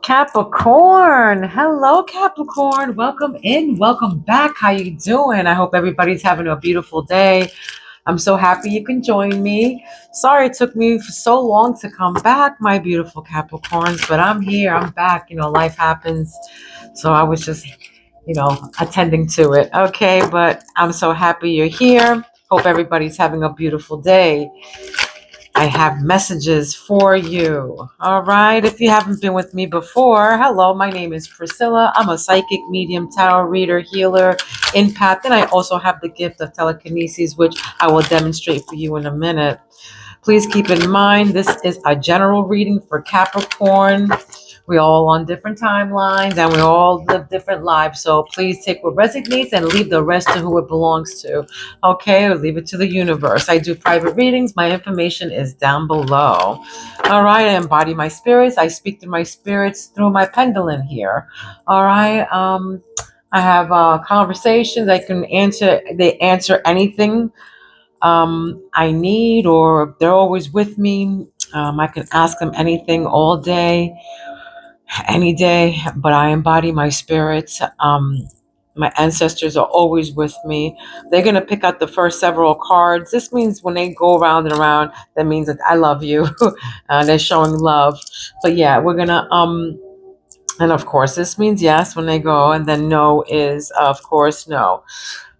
Capricorn. Hello, Capricorn. Welcome in. Welcome back. How you doing? I hope everybody's having a beautiful day. I'm so happy you can join me. Sorry it took me so long to come back, my beautiful Capricorns, but I'm here. I'm back. Life happens. So I was just, attending to it. Okay, but I'm so happy you're here. Hope everybody's having a beautiful day. I have messages for you. All right. If you haven't been with me before, hello, my name is Priscilla. I'm a psychic medium, tarot reader, healer, empath, and I also have the gift of telekinesis, which I will demonstrate for you in a minute. Please keep in mind this is a general reading for Capricorn. We're all on different timelines and we all live different lives. So please take what resonates and leave the rest to who it belongs to. Okay, or leave it to the universe. I do private readings. My information is down below. All right, I embody my spirits. I speak to my spirits through my pendulum here. All right. I have conversations. They answer anything I need, or they're always with me. I can ask them anything all day, any day, but I embody my spirits. My ancestors are always with me. They're going to pick out the first several cards. This means when they go around and around, that means that I love you. They're showing love. But yeah, we're going to, and of course, this means yes when they go, and then no is, of course, no.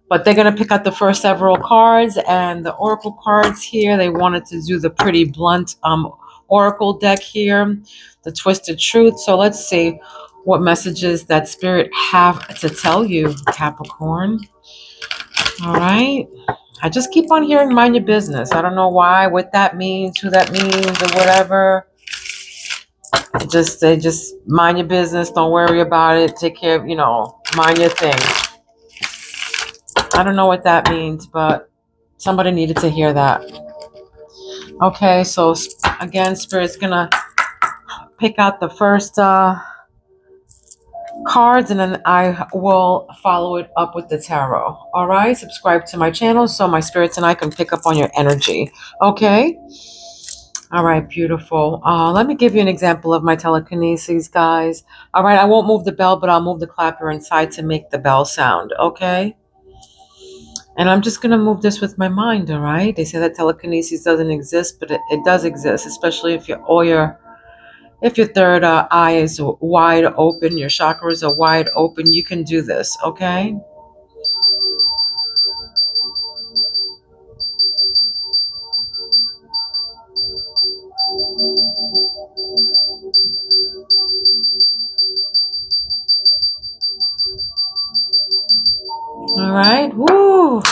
But they're going to pick out the first several cards, and the oracle cards here, they wanted to do the pretty blunt oracle deck here, the twisted truth. So let's see what messages that spirit have to tell you, Capricorn. All right. I just keep on hearing mind your business. I don't know why, what that means, who that means, or whatever. They just mind your business. Don't worry about it. Take care of, mind your thing. I don't know what that means, but somebody needed to hear that. Okay, so again, Spirit's gonna pick out the first cards, and then I will follow it up with the tarot. All right, subscribe to my channel so my spirits and I can pick up on your energy. Okay. All right, beautiful. Let me give you an example of my telekinesis, guys. All right, I won't move the bell, but I'll move the clapper inside to make the bell sound. Okay. And I'm just going to move this with my mind, all right? They say that telekinesis doesn't exist, but it does exist, especially if your third eye is wide open, your chakras are wide open, you can do this, okay? All right, woo.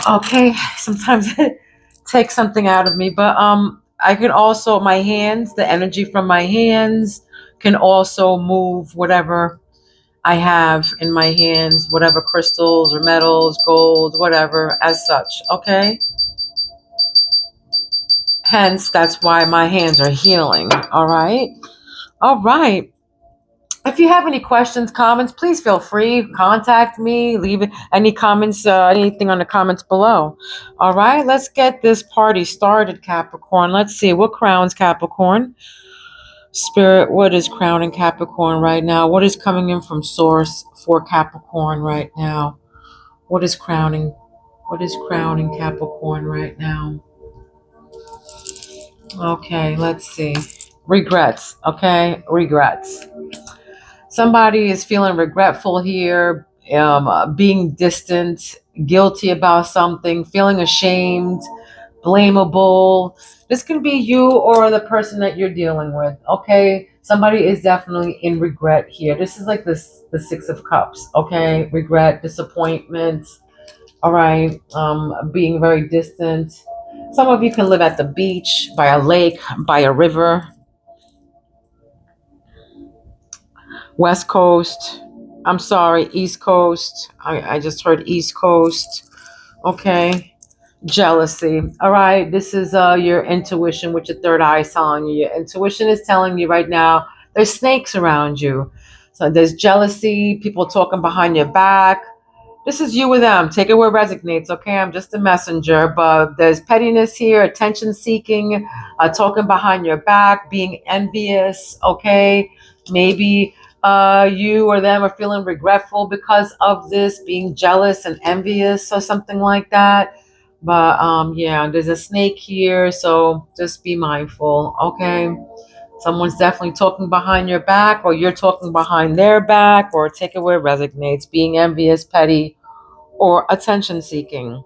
Okay, sometimes it takes something out of me, but I can also, my hands, the energy from my hands can also move whatever I have in my hands, whatever crystals or metals, gold, whatever, as such, okay? Hence, that's why my hands are healing, all right? All right. If you have any questions, comments, please feel free. Contact me. Leave any comments, anything on the comments below. All right, let's get this party started, Capricorn. Let's see what crowns Capricorn. Spirit, what is crowning Capricorn right now? What is coming in from Source for Capricorn right now? What is crowning? What is crowning Capricorn right now? Okay, let's see. Regrets. Okay, regrets. Somebody is feeling regretful here, being distant, guilty about something, feeling ashamed, blamable. This can be you or the person that you're dealing with. Okay, somebody is definitely in regret here. This is like the Six of Cups. Okay, regret, disappointment. All right, being very distant. Some of you can live at the beach, by a lake, by a river. West Coast. I'm sorry, East Coast. I just heard East Coast. Okay. Jealousy. All right. This is your intuition, with your third eye telling you. Your intuition is telling you right now there's snakes around you. So there's jealousy, people talking behind your back. This is you with them. Take it where it resonates, okay? I'm just a messenger, but there's pettiness here, attention seeking, talking behind your back, being envious, okay? Maybe you or them are feeling regretful because of this, being jealous and envious or something like that. But yeah, there's a snake here, so just be mindful, okay? Someone's definitely talking behind your back, or you're talking behind their back, or take it where it resonates, being envious, petty, or attention seeking.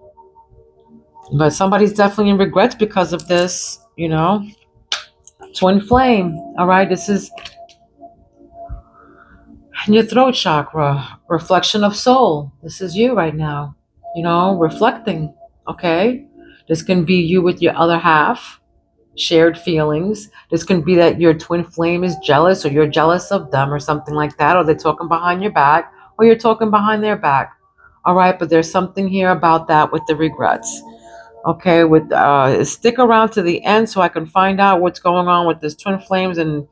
But somebody's definitely in regrets because of this, you know. Twin flame. All right, this is in your throat chakra, reflection of soul. This is you right now, you know, reflecting. Okay, this can be you with your other half, shared feelings. This can be that your twin flame is jealous, or you're jealous of them, or something like that, or they're talking behind your back, or you're talking behind their back. All right, but there's something here about that with the regrets. Okay, with stick around to the end so I can find out what's going on with this twin flames and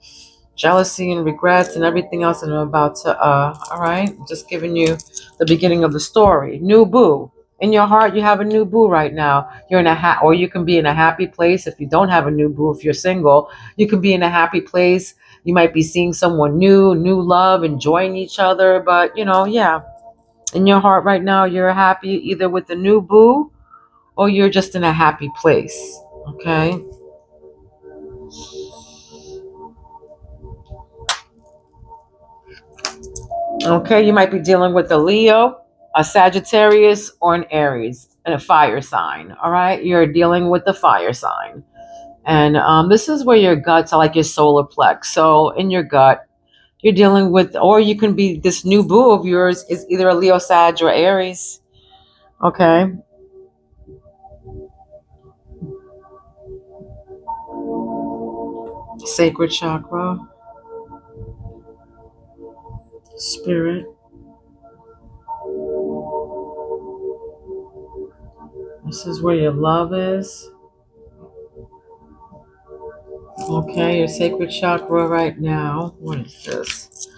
jealousy and regrets and everything else. And I'm about to all right, just giving you the beginning of the story. New boo. In your heart, you have a new boo right now. You're in a or you can be in a happy place. If you don't have a new boo, if you're single, you can be in a happy place. You might be seeing someone new love, enjoying each other. But you know, yeah, in your heart right now, you're happy either with the new boo, or you're just in a happy place. Okay. Okay, you might be dealing with a Leo, a Sagittarius, or an Aries, and a fire sign. All right, you're dealing with the fire sign. And this is where your guts are, like your solar plex. So in your gut, you're dealing with, or you can be, this new boo of yours is either a Leo, Sag, or Aries. Okay. Sacred chakra, spirit. This is where your love is. Okay, your sacred chakra right now. What is this?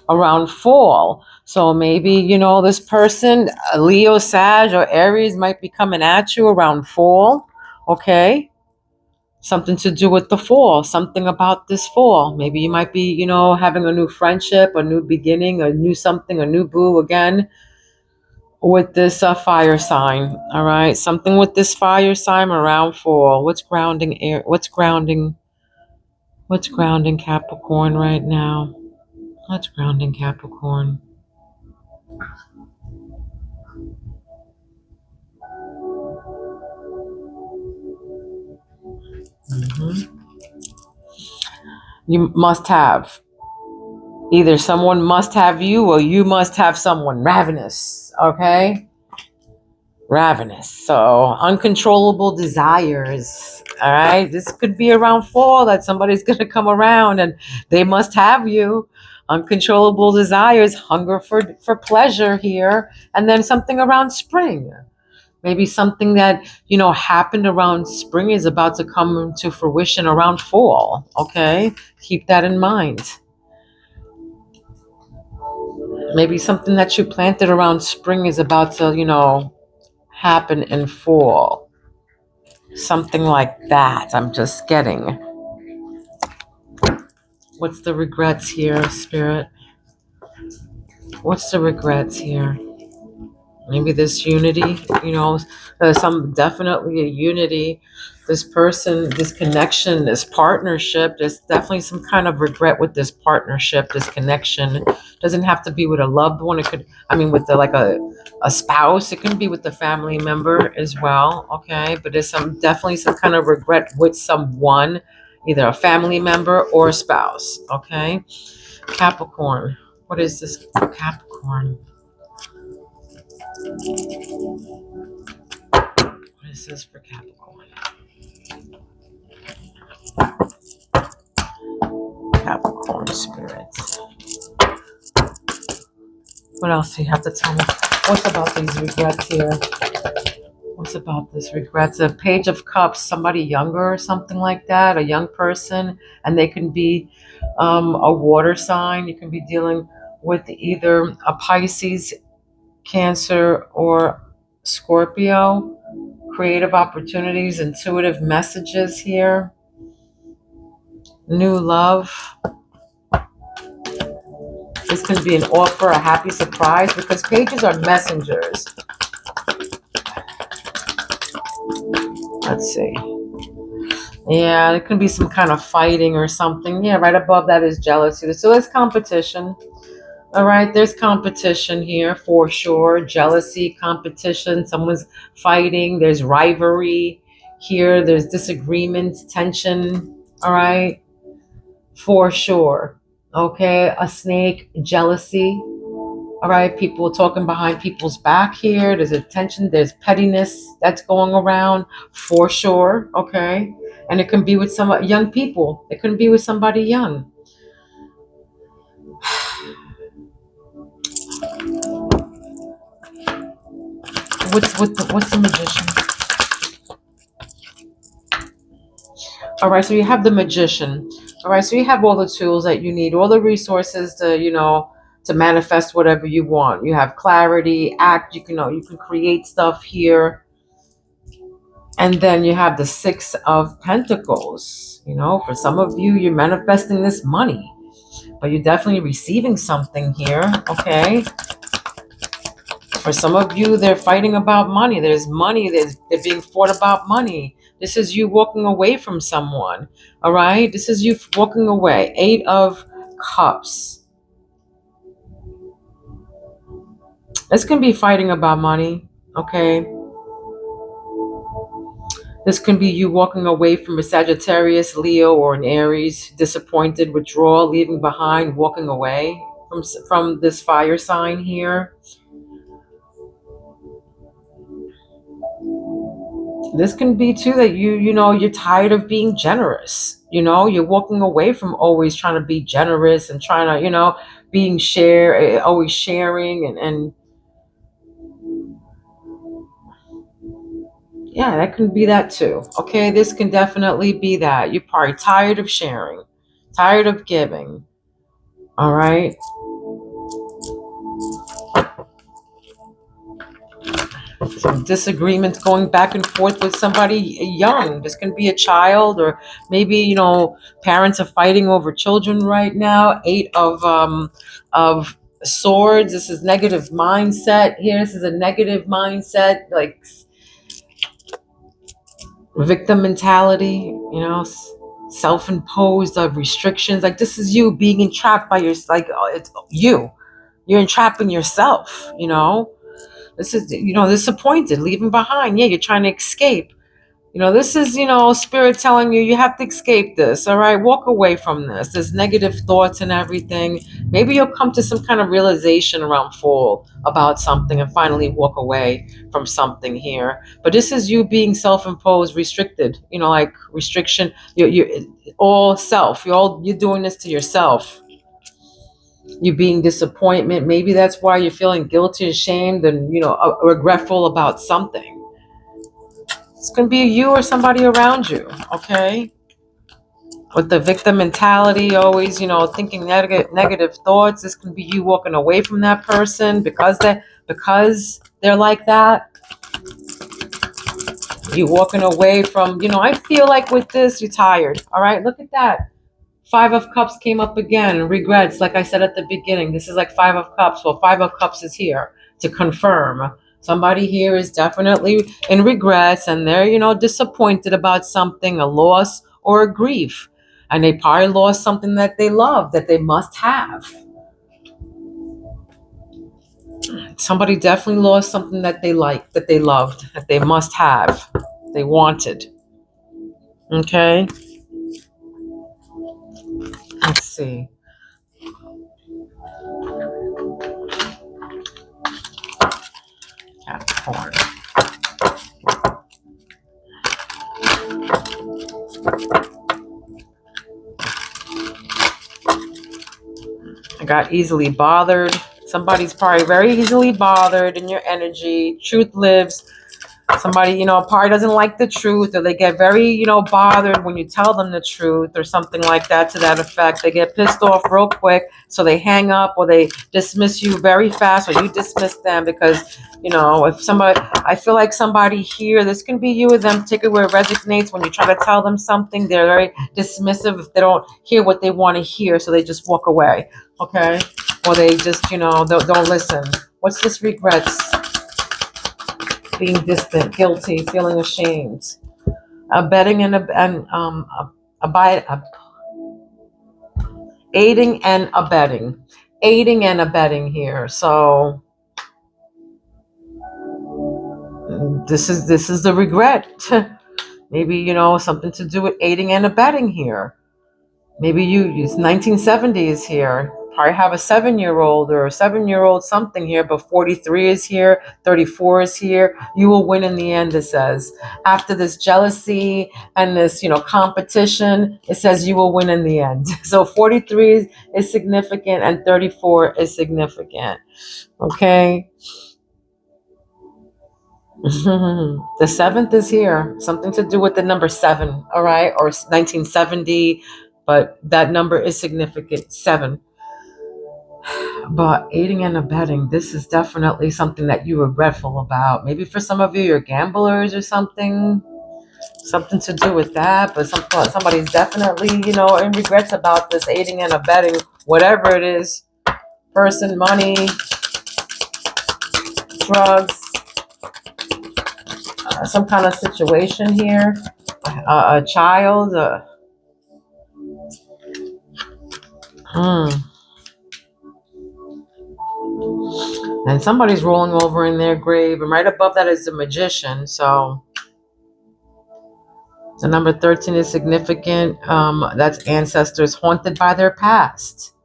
Around fall. So maybe, you know, this person, Leo, Sag, or Aries, might be coming at you around fall. Okay. Something to do with the fall, something about this fall. Maybe you might be, you know, having a new friendship, a new beginning, a new something, a new boo again with this fire sign. All right. Something with this fire sign around fall. What's grounding air? What's grounding Capricorn right now? What's grounding Capricorn? Hmm. You must have. Either someone must have you, or you must have someone. Ravenous. Okay? Ravenous. So uncontrollable desires. All right. This could be around fall that somebody's going to come around and they must have you. Uncontrollable desires, hunger for pleasure here. And then something around spring. Maybe something that, you know, happened around spring is about to come to fruition around fall. Okay. Keep that in mind. Maybe something that you planted around spring is about to, you know, happen in fall. Something like that. I'm just getting. What's the regrets here, Spirit? What's the regrets here? Maybe this unity, you know, there's some definitely a unity. This person, this connection, this partnership, there's definitely some kind of regret with this partnership, this connection. Doesn't have to be with a loved one. It could, I mean, with the, like a spouse. It can be with the family member as well. Okay, but there's some definitely some kind of regret with someone, either a family member or a spouse. Okay, Capricorn. What is this for Capricorn? What is this for Capricorn? Capricorn spirit. What else do you have to tell me? What's about these regrets here? What's about this regrets? A page of cups, somebody younger or something like that, a young person, and they can be a water sign. You can be dealing with either a Pisces Cancer or Scorpio. Creative opportunities, intuitive messages here. New love. This can be an offer, a happy surprise, because pages are messengers. Let's see. Yeah, it can be some kind of fighting or something. Yeah, right above that is jealousy. So there's competition. All right, there's competition here for sure. Jealousy, competition, someone's fighting. There's rivalry here. There's disagreements, tension. All right, for sure. Okay, a snake, jealousy. All right, people talking behind people's back here. There's a tension, there's pettiness that's going around for sure. Okay, and it can be with some young people. It can be with somebody young. What's the magician? All right, so you have the magician. All right, so you have all the tools that you need, all the resources to, to manifest whatever you want. You have clarity, act. You can create stuff here, and then you have the Six of Pentacles. For some of you, you're manifesting this money, but you're definitely receiving something here. Okay. For some of you, they're fighting about money. There's money. They're being fought about money. This is you walking away from someone. All right. This is you walking away. Eight of Cups. This can be fighting about money. Okay. This can be you walking away from a Sagittarius, Leo, or an Aries, disappointed, withdrawal, leaving behind, walking away from this fire sign here. This can be too that you're tired of being generous. You're walking away from always trying to be generous and trying to, always sharing and yeah, that can be that too. Okay, this can definitely be that. You're probably tired of sharing, tired of giving. All right. Some disagreements going back and forth with somebody young. This can be a child, or maybe parents are fighting over children right now. Eight of Swords. This is negative mindset here. This is a negative mindset, like victim mentality. Self-imposed restrictions. Like this is you being entrapped by it's you. You're entrapping yourself. This is, disappointed, leaving behind. Yeah, you're trying to escape. This is, spirit telling you have to escape this. All right, walk away from this. There's negative thoughts and everything. Maybe you'll come to some kind of realization around fall about something and finally walk away from something here. But this is you being self-imposed, restricted. Like restriction. You're all self. You're doing this to yourself. You being disappointment. Maybe that's why you're feeling guilty, ashamed, and regretful about something. It's gonna be you or somebody around you. Okay. With the victim mentality, always thinking negative thoughts. This can be you walking away from that person because they're like that. You walking away from I feel like with this you're tired. All right, look at that. Five of Cups came up again. Regrets, like I said at the beginning. This is like Five of Cups. Well, Five of Cups is here to confirm. Somebody here is definitely in regrets, and they're, disappointed about something, a loss or a grief. And they probably lost something that they love, that they must have. Somebody definitely lost something that they liked, that they loved, that they must have, they wanted. Okay? Let's see. Capricorn. I got easily bothered. Somebody's probably very easily bothered in your energy. Truth lives. Somebody, probably doesn't like the truth, or they get very, bothered when you tell them the truth, or something like that to that effect. They get pissed off real quick, so they hang up, or they dismiss you very fast, or you dismiss them because, if somebody, I feel like somebody here, this can be you or them, particularly where it resonates when you try to tell them something, they're very dismissive if they don't hear what they want to hear, so they just walk away, okay? Or they just, don't listen. What's this? Regrets. Being distant, guilty, feeling ashamed, abetting aiding and abetting here. So this is the regret. Maybe something to do with aiding and abetting here. Maybe it's 1970s here. Probably have a 7-year-old or a 7-year-old something here, but 43 is here, 34 is here. You will win in the end, it says. After this jealousy and this, competition, it says you will win in the end. So 43 is significant and 34 is significant. Okay. The 7th is here. Something to do with the number 7, all right? Or 1970, but that number is significant, 7. But aiding and abetting, this is definitely something that you're regretful about. Maybe for some of you, you're gamblers or something to do with that. But somebody's definitely, in regrets about this aiding and abetting, whatever it is. Person, money, drugs, some kind of situation here. A child. And somebody's rolling over in their grave, and right above that is the magician. So the number 13 is significant. That's ancestors haunted by their past.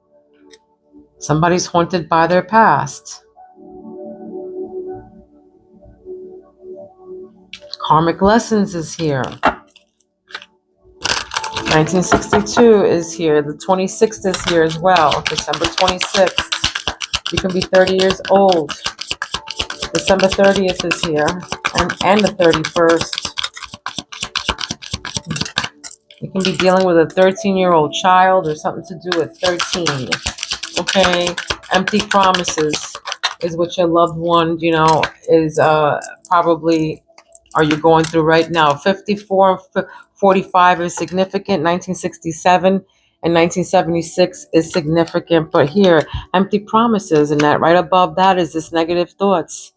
Somebody's haunted by their past. Karmic lessons is here. 1962 is here. The 26th is here as well. December 26th. You can be 30 years old. December 30th is here. And the 31st. You can be dealing with a 13-year-old child or something to do with 13. Okay? Empty promises is what your loved one, is probably, are you going through right now. 54 and 45 is significant. 1967 and 1976 is significant. But here, empty promises, and that right above that is this negative thoughts.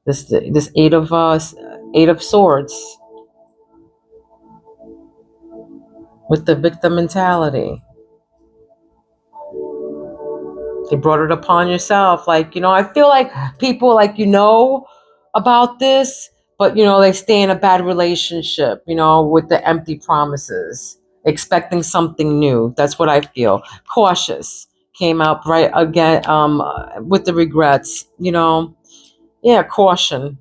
This eight of swords. With the victim mentality. You brought it upon yourself. Like, I feel like people, like, about this, but, they stay in a bad relationship, with the empty promises, expecting something new. That's what I feel. Cautious came out right again, with the regrets, Yeah, caution.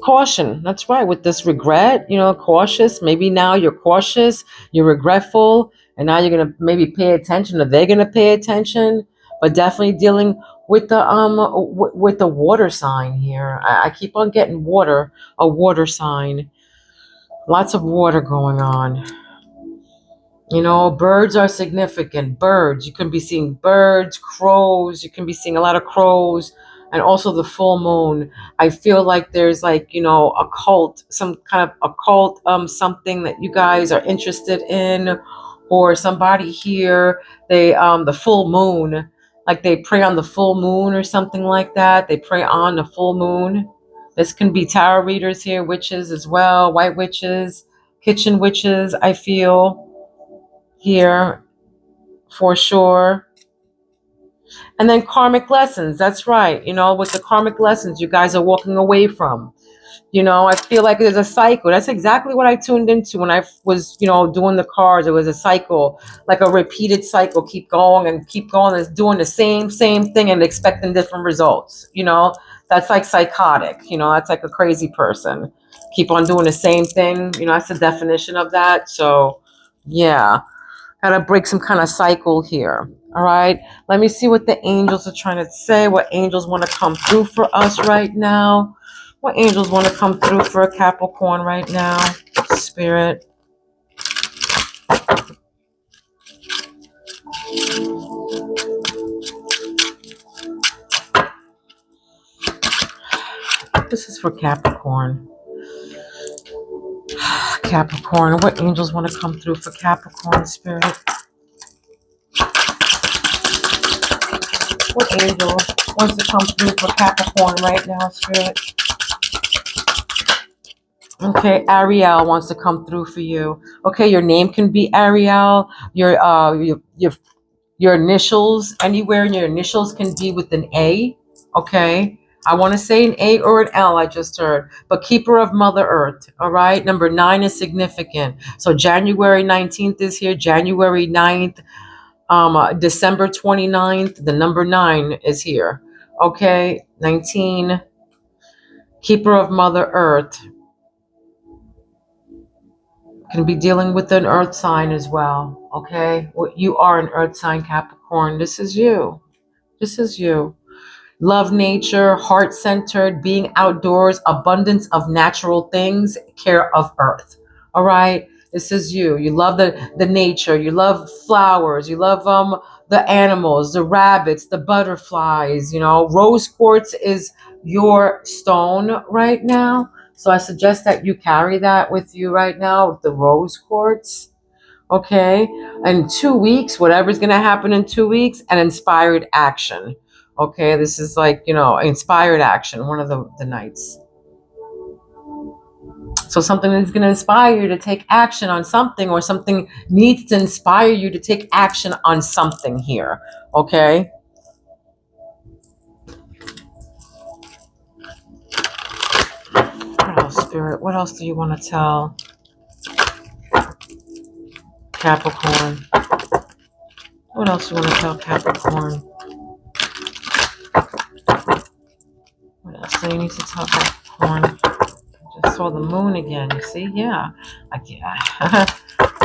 Caution, that's right. With this regret, cautious. Maybe now you're cautious, you're regretful, and now you're gonna maybe pay attention, or they're gonna pay attention. But definitely dealing with the water sign here. I keep on getting water, a water sign. Lots of water going on. Birds are significant. Birds, you can be seeing birds, crows. You can be seeing a lot of crows. And also the full moon. I feel like there's like, a cult, some kind of occult, something that you guys are interested in, or somebody here, they, the full moon, like they pray on the full moon or something like that. They pray on the full moon. This can be tarot readers here, witches as well, white witches, kitchen witches, I feel here for sure. And then karmic lessons. That's right. With the karmic lessons you guys are walking away from. I feel like there's a cycle. That's exactly what I tuned into when I was, doing the cards. It was a cycle, like a repeated cycle. Keep going and keep going. It's doing the same thing and expecting different results. That's like psychotic. That's like a crazy person. Keep on doing the same thing. That's the definition of that. So, yeah. Gotta break some kind of cycle here. All right. Let me see what the angels are trying to say. What angels want to come through for us right now. What angels want to come through for a Capricorn right now? Spirit. This is for Capricorn. Capricorn. What angels want to come through for Capricorn, Spirit? What angel wants to come through for Capricorn right now, Spirit? Okay, Ariel wants to come through for you. Okay, your name can be Ariel. Your initials, anywhere in your initials can be with an A. Okay, I want to say an A or an L. I just heard, but keeper of Mother Earth. All right, number 9 is significant. So January 19th is here. January 9th, December 29th. The number 9 is here. Okay, 19. Keeper of Mother Earth. Can be dealing with an earth sign as well. Okay, you are an earth sign, Capricorn. This is you. This is you. Love nature, heart-centered, being outdoors, abundance of natural things, care of earth. All right, this is you. You love the nature. You love flowers. You love the animals, the rabbits, the butterflies. You know, rose quartz is your stone right now. So I suggest that you carry that with you right now, the rose quartz. Okay. In 2 weeks, whatever's going to happen in 2 weeks, an inspired action. Okay. This is like, inspired action, one of the nights. So something is going to inspire you to take action on something, or something needs to inspire you to take action on something here. Okay. What else, Spirit? What else do you want to tell Capricorn? What else do you want to tell Capricorn? What else do you need to tell Capricorn? I just saw the moon again. You see? Yeah. I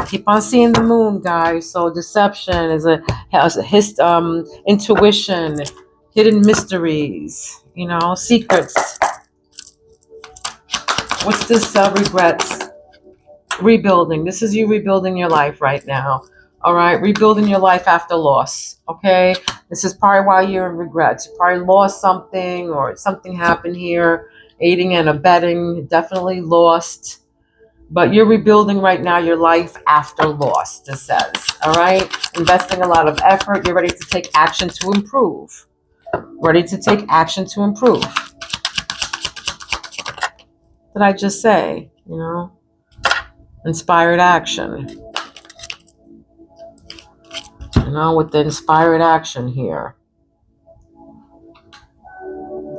keep on seeing the moon, guys. So deception has intuition, hidden mysteries, secrets. What's this? Regrets. Rebuilding. This is you rebuilding your life right now. All right, rebuilding your life after loss. Okay, this is probably why you're in regrets. You probably lost something, or something happened here. Aiding and abetting, definitely lost. But you're rebuilding right now your life after loss, this says. All right, investing a lot of effort. You're ready to take action to improve. Ready to take action to improve. Did I just say? Inspired action. With the inspired action here.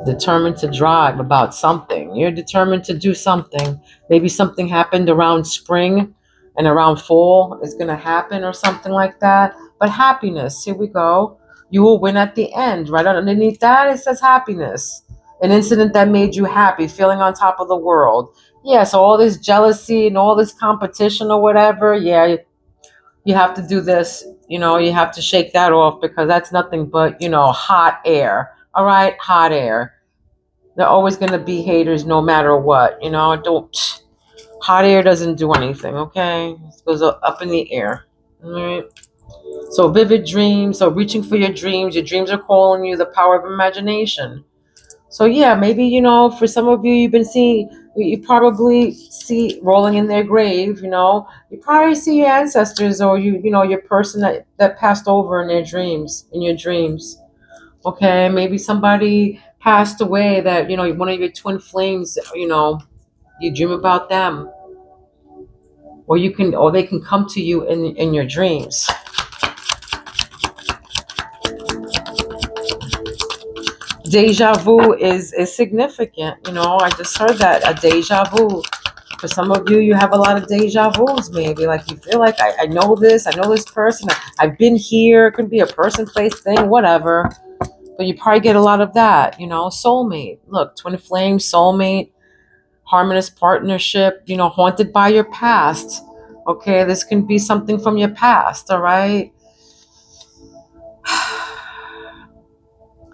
Determined to drive about something. You're determined to do something. Maybe something happened around spring, and around fall is going to happen, or something like that. But happiness, here we go. You will win at the end. Right underneath that, it says happiness. An incident that made you happy, feeling on top of the world. Yeah, so all this jealousy and all this competition or whatever, yeah, you have to do this. You have to shake that off, because that's nothing but, hot air. All right, hot air. They're always going to be haters no matter what. Hot air doesn't do anything, okay? It goes up in the air. All right. So vivid dreams. So reaching for your dreams. Your dreams are calling you, the power of imagination. So yeah, maybe, for some of you, you probably see rolling in their grave, you probably see your ancestors, or your person that passed over in your dreams. Okay, maybe somebody passed away that, one of your twin flames, you dream about them. Or they can come to you in your dreams. Deja vu is significant. I just heard that, a deja vu. For some of you, you have a lot of deja vus, maybe. Like, you feel like, I know this person. I've been here. It could be a person, place, thing, whatever. But you probably get a lot of that, soulmate. Look, twin flame, soulmate, harmonious partnership, haunted by your past. Okay, this can be something from your past, all right?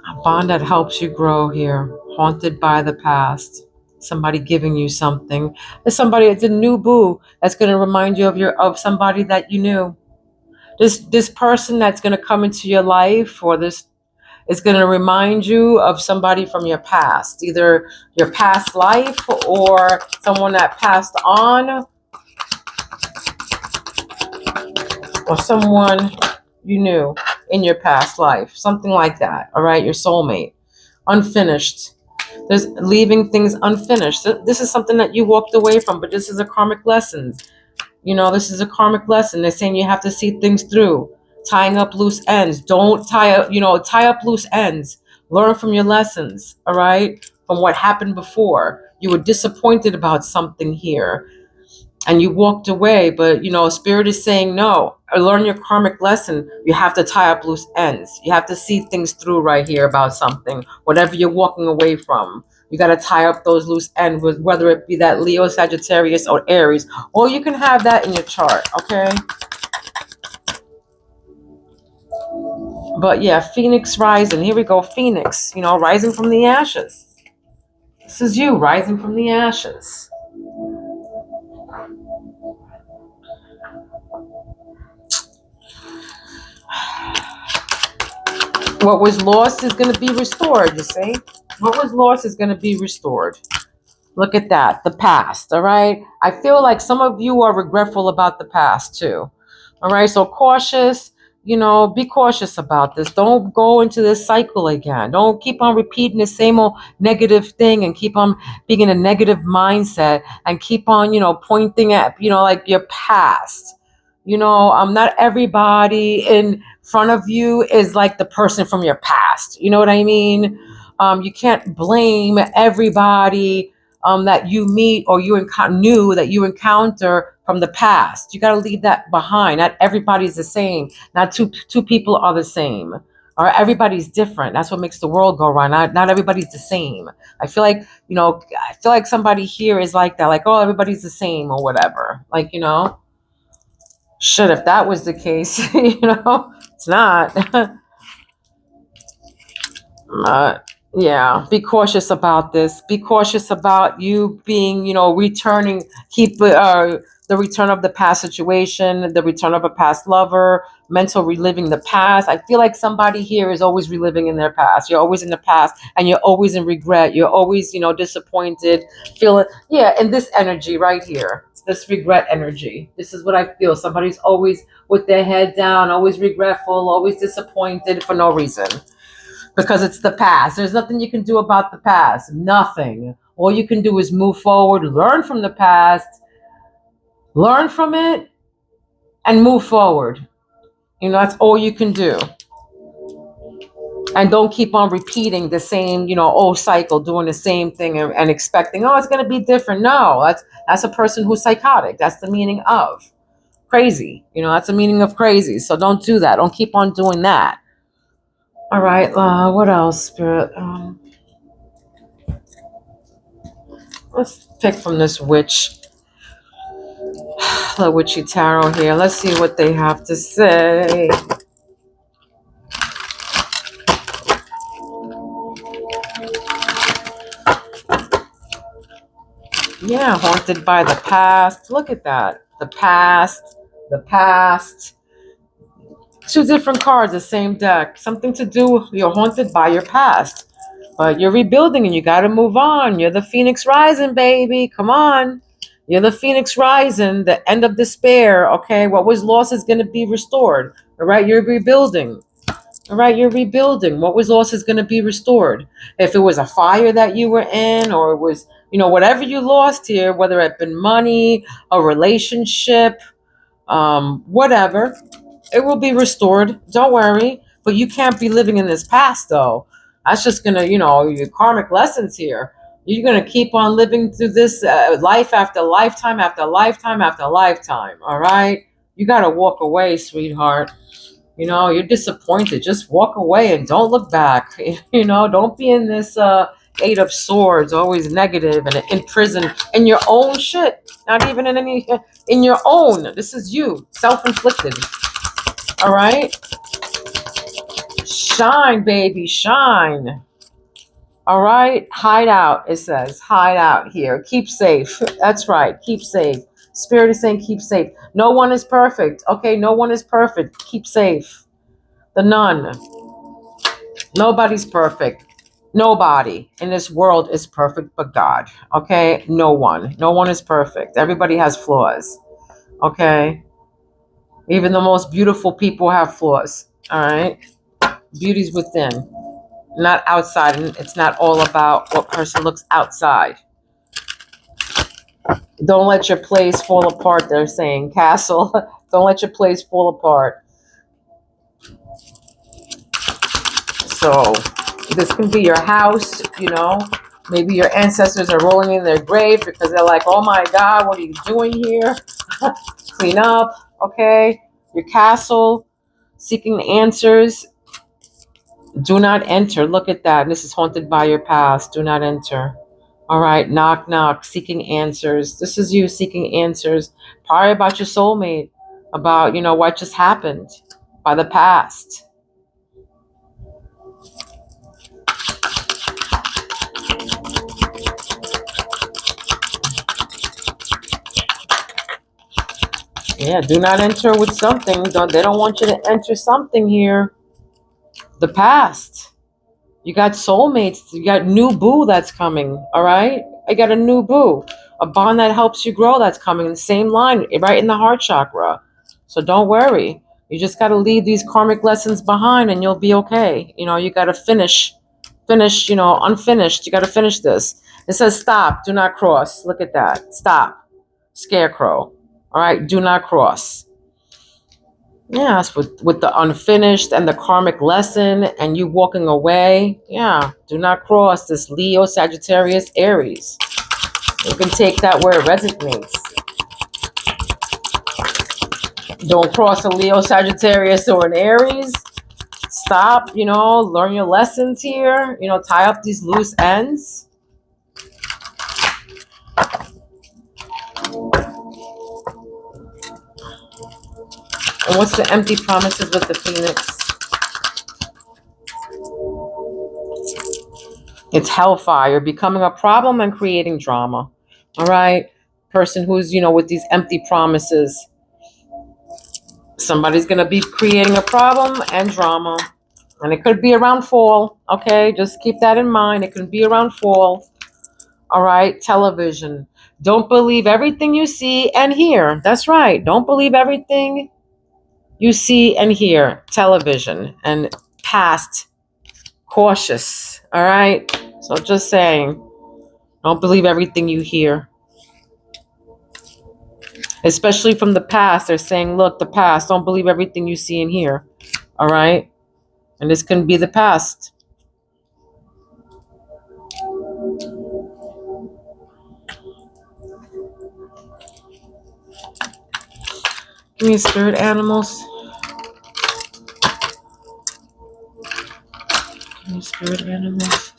A bond that helps you grow here, haunted by the past. Somebody giving you something. There's somebody, it's a new boo that's going to remind you of somebody that you knew. This person that's going to come into your life, or this is going to remind you of somebody from your past, either your past life or someone that passed on, or someone you knew in your past life, something like that. All right, your soulmate. Unfinished. There's leaving things unfinished. This is something that you walked away from, but this is a karmic lesson. This is a karmic lesson. They're saying you have to see things through. Tying up loose ends. Don't tie up loose ends. Learn from your lessons, all right? From what happened before. You were disappointed about something here and you walked away, but Spirit is saying no. Learn your karmic lesson. You have to tie up loose ends. You have to see things through right here about something, whatever you're walking away from. You got to tie up those loose ends, whether it be that Leo, Sagittarius, or Aries, or you can have that in your chart, okay? But yeah, Phoenix rising. Here we go, Phoenix, rising from the ashes. This is you rising from the ashes. What was lost is going to be restored, you see? What was lost is going to be restored. Look at that, the past, all right? I feel like some of you are regretful about the past too, all right? So cautious, be cautious about this. Don't go into this cycle again. Don't keep on repeating the same old negative thing and keep on being in a negative mindset and keep on, pointing at, like your past. Not everybody in front of you is like the person from your past. You know what I mean? You can't blame everybody that you meet or you knew that you encounter from the past. You got to leave that behind. Not everybody's the same. Not two people are the same. Or everybody's different. That's what makes the world go round. Not everybody's the same. I feel like somebody here is like that. Like, oh, everybody's the same or whatever. Like, shit, if that was the case, it's not. Yeah, be cautious about this. Be cautious about you being, returning, keep the return of the past situation, the return of a past lover, mental reliving the past. I feel like somebody here is always reliving in their past. You're always in the past and you're always in regret. You're always, disappointed, feeling, yeah, in this energy right here, this regret energy. This is what I feel. Somebody's always with their head down, always regretful, always disappointed for no reason. Because it's the past. There's nothing you can do about the past. Nothing. All you can do is move forward, learn from the past, learn from it, and move forward. That's all you can do. And don't keep on repeating the same, old cycle, doing the same thing and expecting, oh, it's going to be different. No, that's a person who's psychotic. That's the meaning of crazy. That's the meaning of crazy. So don't do that. Don't keep on doing that. All right, what else, Spirit? Let's pick from this witch, the witchy tarot here. Let's see what they have to say. Yeah, haunted by the past. Look at that. The past, the past. Two different cards, the same deck. Something to do, you're haunted by your past. But you're rebuilding and you got to move on. You're the Phoenix rising, baby. Come on. You're the Phoenix rising, the end of despair. Okay, what was lost is going to be restored. All right, you're rebuilding. All right, you're rebuilding. What was lost is going to be restored. If it was a fire that you were in, or it was, whatever you lost here, whether it been money, a relationship, whatever, it will be restored. Don't worry. But you can't be living in this past, though. That's just going to, your karmic lessons here. You're going to keep on living through this life after lifetime after lifetime after lifetime. All right? You got to walk away, sweetheart. You're disappointed. Just walk away and don't look back. Don't be in this Eight of Swords, always negative and in prison in your own shit. Not even in your own. This is you, self-inflicted. All right? Shine, baby, shine. All right, hide out, it says. Hide out here. Keep safe. That's right, keep safe. Spirit is saying keep safe. No one is perfect. Okay, no one is perfect. Keep safe. The nun. Nobody's perfect. Nobody in this world is perfect but God. Okay, no one. No one is perfect. Everybody has flaws. Okay, even the most beautiful people have flaws. All right, beauty's within, not outside. And it's not all about what person looks outside. Don't let your place fall apart, they're saying. Castle, don't let your place fall apart. So this can be your house, you know. Maybe your ancestors are rolling in their grave because they're like, oh my God, what are you doing here? Clean up, okay? Your castle, seeking answers. Do not enter. Look at that. This is haunted by your past. Do not enter. All right. Knock, knock. Seeking answers. This is you seeking answers. Probably about your soulmate. About, you know, what just happened by the past. Yeah. Do not enter with something. They don't want you to enter something here. The past. You got soulmates. You got new boo that's coming. All right. I got a new boo. A bond that helps you grow that's coming in the same line, right in the heart chakra. So don't worry. You just got to leave these karmic lessons behind and you'll be okay. You know, you got to finish, you know, unfinished. You got to finish this. It says stop. Do not cross. Look at that. Stop. Scarecrow. All right. Do not cross. Yes, with the unfinished and the karmic lesson and you walking away. Yeah, do not cross this Leo, Sagittarius, Aries. You can take that where it resonates. Don't cross a Leo, Sagittarius, or an Aries. Stop, you know, learn your lessons here. You know, tie up these loose ends. And what's the empty promises with the Phoenix? It's hellfire, becoming a problem and creating drama. All right? Person who's, you know, with these empty promises. Somebody's going to be creating a problem and drama. And it could be around fall. Okay? Just keep that in mind. It could be around fall. All right? Television. Don't believe everything you see and hear. That's right. Don't believe everything you see and hear. Television and past. Cautious. All right? So just saying. Don't believe everything you hear. Especially from the past. They're saying, look, the past. Don't believe everything you see and hear. All right? And this can be the past. Give me spirit animals. Give me spirit animals.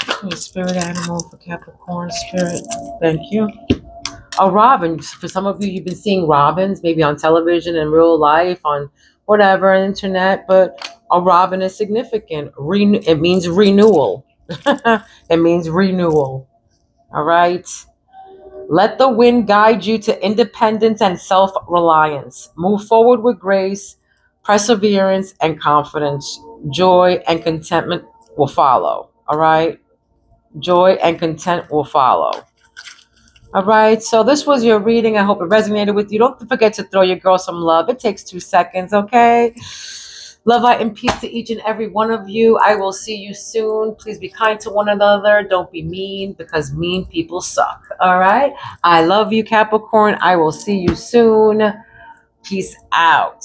Give me spirit animal for Capricorn spirit. Thank you. A robin. For some of you, you've been seeing robins, maybe on television, in real life, on whatever, internet. But a robin is significant. It means renewal. It means renewal. All right. Let the wind guide you to independence and self-reliance. Move forward with grace, perseverance, and confidence. Joy and contentment will follow. All right. Joy and content will follow. All right, so this was your reading. I hope it resonated with you. Don't forget to throw your girl some love. It takes 2 seconds, okay? Love, light, and peace to each and every one of you. I will see you soon. Please be kind to one another. Don't be mean, because mean people suck, all right? I love you, Capricorn. I will see you soon. Peace out.